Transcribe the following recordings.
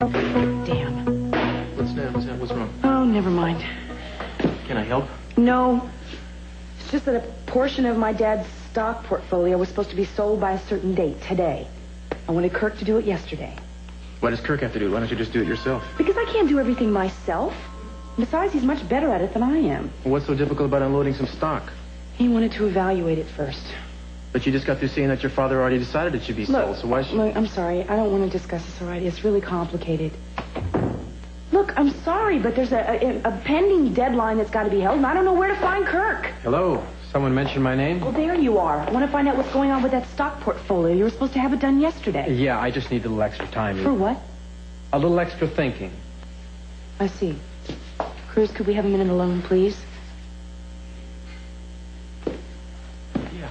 Oh, damn. What's wrong? Oh, never mind. Can I help? No. It's just that a portion of my dad's stock portfolio was supposed to be sold by a certain date, today. I wanted Kirk to do it yesterday. Why does Kirk have to do it? Why don't you just do it yourself? Because I can't do everything myself. Besides, he's much better at it than I am. Well, what's so difficult about unloading some stock? He wanted to evaluate it first. But you just got through saying that your father already decided it should be sold, so why should... Look, I'm sorry. I don't want to discuss this already. It's really complicated. Look, I'm sorry, but there's a pending deadline that's got to be held, and I don't know where to find Kirk. Hello? Someone mentioned my name? Well, there you are. I want to find out what's going on with that stock portfolio. You were supposed to have it done yesterday. Yeah, I just need a little extra time. For what? A little extra thinking. I see. Cruz, could we have a minute alone, please? Yeah.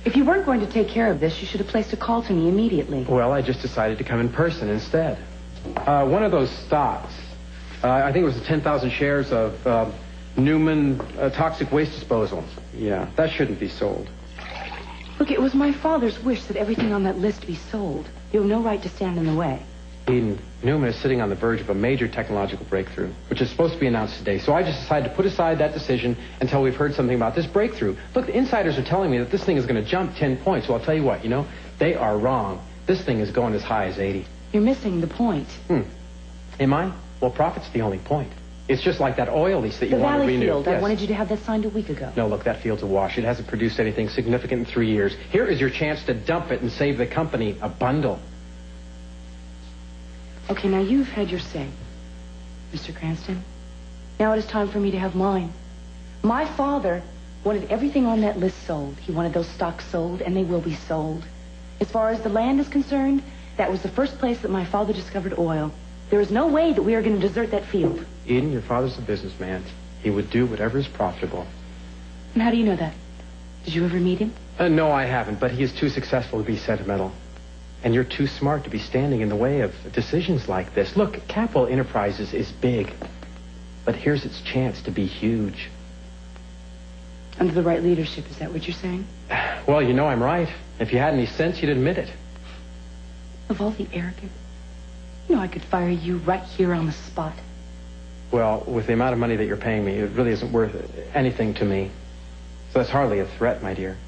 If you weren't going to take care of this, you should have placed a call to me immediately. Well, I just decided to come in person instead. One of those stocks, I think it was the 10,000 shares of Newman Toxic Waste Disposal. Yeah, that shouldn't be sold. Look, it was my father's wish that everything on that list be sold. You have no right to stand in the way. Eden, Newman is sitting on the verge of a major technological breakthrough, which is supposed to be announced today. So I just decided to put aside that decision until we've heard something about this breakthrough. Look, the insiders are telling me that this thing is going to jump 10 points. So I'll tell you what, they are wrong. This thing is going as high as 80. You're missing the point. Am I? Well, profit's the only point. It's just like that oil lease that you want to renew. The Valley Field. Yes. I wanted you to have that signed a week ago. No, look, that field's a wash. It hasn't produced anything significant in 3 years. Here is your chance to dump it and save the company a bundle. Okay, now you've had your say, Mr. Cranston. Now it is time for me to have mine. My father wanted everything on that list sold. He wanted those stocks sold, and they will be sold. As far as the land is concerned, that was the first place that my father discovered oil. There is no way that we are going to desert that field. Eden, your father's a businessman. He would do whatever is profitable. And how do you know that? Did you ever meet him? No, I haven't, but he is too successful to be sentimental. And you're too smart to be standing in the way of decisions like this. Look, Capital Enterprises is big, but here's its chance to be huge. Under the right leadership, is that what you're saying? Well, I'm right. If you had any sense, you'd admit it. Of all the arrogant, I could fire you right here on the spot. Well, with the amount of money that you're paying me, it really isn't worth anything to me. So that's hardly a threat, my dear.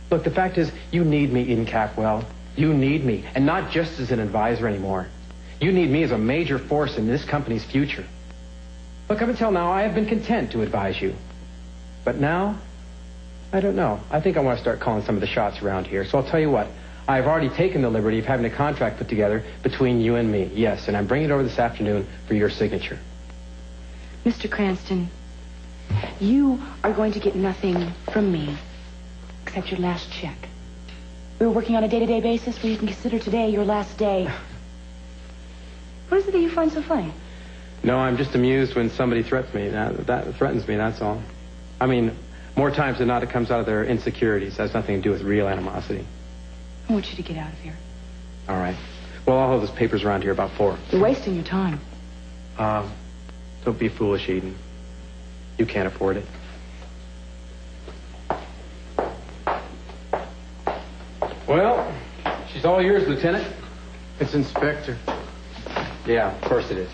Look, the fact is, you need me, Eden Capwell. You need me, and not just as an advisor anymore. You need me as a major force in this company's future. Look, up until now, I have been content to advise you. But now, I don't know. I think I want to start calling some of the shots around here. So I'll tell you what. I've already taken the liberty of having a contract put together between you and me. Yes, and I'm bringing it over this afternoon for your signature. Mr. Cranston, you are going to get nothing from me except your last check. We were working on a day-to-day basis where you can consider today your last day. What is it that you find so funny? No, I'm just amused when somebody threatens me. That threatens me, that's all. I mean, more times than not, it comes out of their insecurities. It has nothing to do with real animosity. I want you to get out of here. All right. Well, I'll hold those papers around here about 4. You're wasting your time. Don't be foolish, Eden. You can't afford it. Well, she's all yours, Lieutenant. It's Inspector. Yeah, of course it is.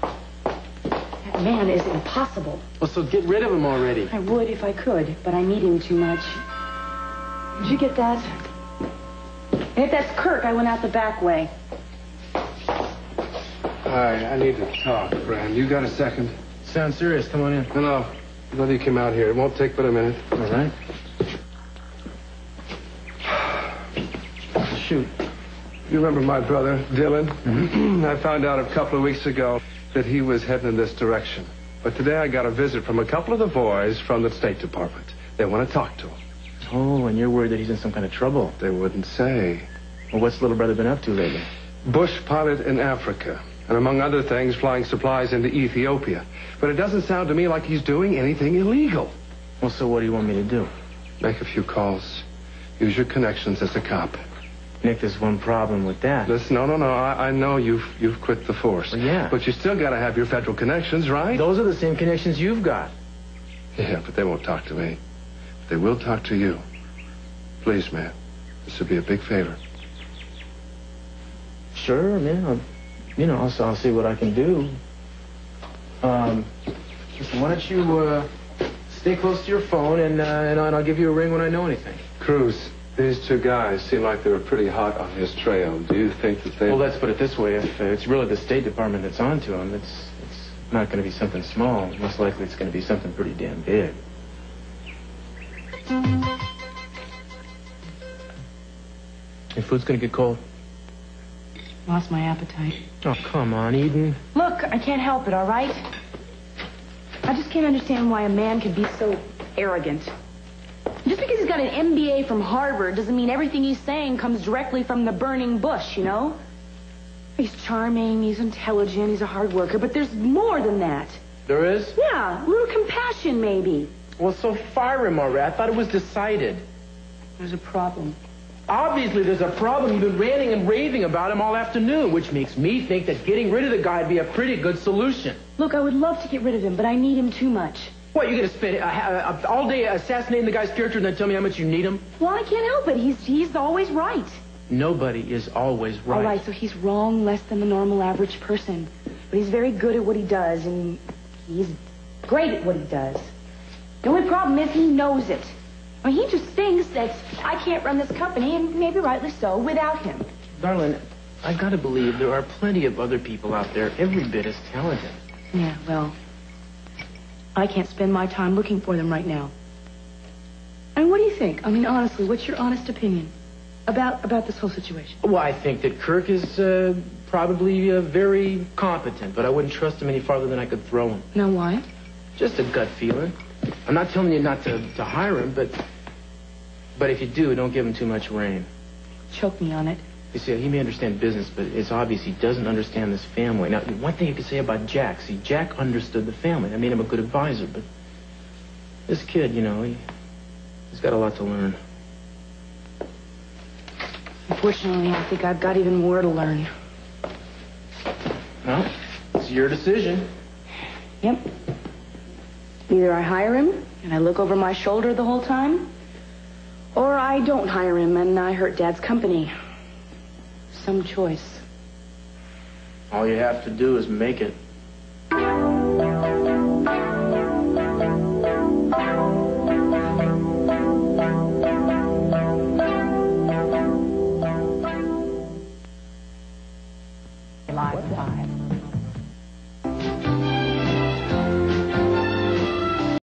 That man is impossible. Well, so get rid of him already. I would if I could, but I need him too much. Did you get that? And if that's Kirk, I went out the back way. Hi, I need to talk, Fran. You got a second? Sounds serious. Come on in. No. Glad you came out here. It won't take but a minute. All right. Shoot. You remember my brother, Dylan? Mm-hmm. I found out a couple of weeks ago that he was heading in this direction. But today I got a visit from a couple of the boys from the State Department. They want to talk to him. Oh, and you're worried that he's in some kind of trouble. They wouldn't say. Well, what's little brother been up to lately? Bush pilot in Africa. And among other things, flying supplies into Ethiopia. But it doesn't sound to me like he's doing anything illegal. Well, so what do you want me to do? Make a few calls. Use your connections as a cop. Nick, there's one problem with that. Listen, no. I know you've quit the force. Well, yeah. But you still got to have your federal connections, right? Those are the same connections you've got. Yeah, but they won't talk to me. They will talk to you. Please, man. This would be a big favor. Sure, man. I'll see what I can do. Listen, why don't you stay close to your phone, and I'll give you a ring when I know anything. Cruz, these two guys seem like they were pretty hot on his trail. Do you think that they... Well, let's put it this way. If it's really the State Department that's onto him, it's not going to be something small. Most likely it's going to be something pretty damn big. Your food's going to get cold. Lost my appetite. Oh, come on, Eden. Look, I can't help it, all right? I just can't understand why a man can be so arrogant. Just because he's got an MBA from Harvard doesn't mean everything he's saying comes directly from the burning bush, you know? He's charming, he's intelligent, he's a hard worker, but there's more than that. There is? Yeah, a little compassion, maybe. Well, so fire him already. I thought it was decided. There's a problem. Obviously, there's a problem. You've been ranting and raving about him all afternoon, which makes me think that getting rid of the guy would be a pretty good solution. Look, I would love to get rid of him, but I need him too much. What, you're going to spend all day assassinating the guy's character and then tell me how much you need him? Well, I can't help it. He's always right. Nobody is always right. All right, so he's wrong less than the normal average person. But he's very good at what he does, and he's great at what he does. The only problem is he knows it. I mean, he just thinks that I can't run this company, and maybe rightly so, without him. Darling, I gotta believe there are plenty of other people out there every bit as talented. Yeah, well, I can't spend my time looking for them right now. I mean, what do you think? I mean, honestly, what's your honest opinion about this whole situation? Well, I think that Kirk is probably very competent, but I wouldn't trust him any farther than I could throw him. Now, why? Just a gut feeling. I'm not telling you not to hire him, but if you do, don't give him too much rein. Choke me on it. You see, he may understand business, but it's obvious he doesn't understand this family. Now, one thing you could say about Jack, see, Jack understood the family. That made him a good advisor, but this kid, you know, he's got a lot to learn. Unfortunately, I think I've got even more to learn. Well, it's your decision. Yep. Either I hire him, and I look over my shoulder the whole time, or I don't hire him, and I hurt Dad's company. Some choice. All you have to do is make it.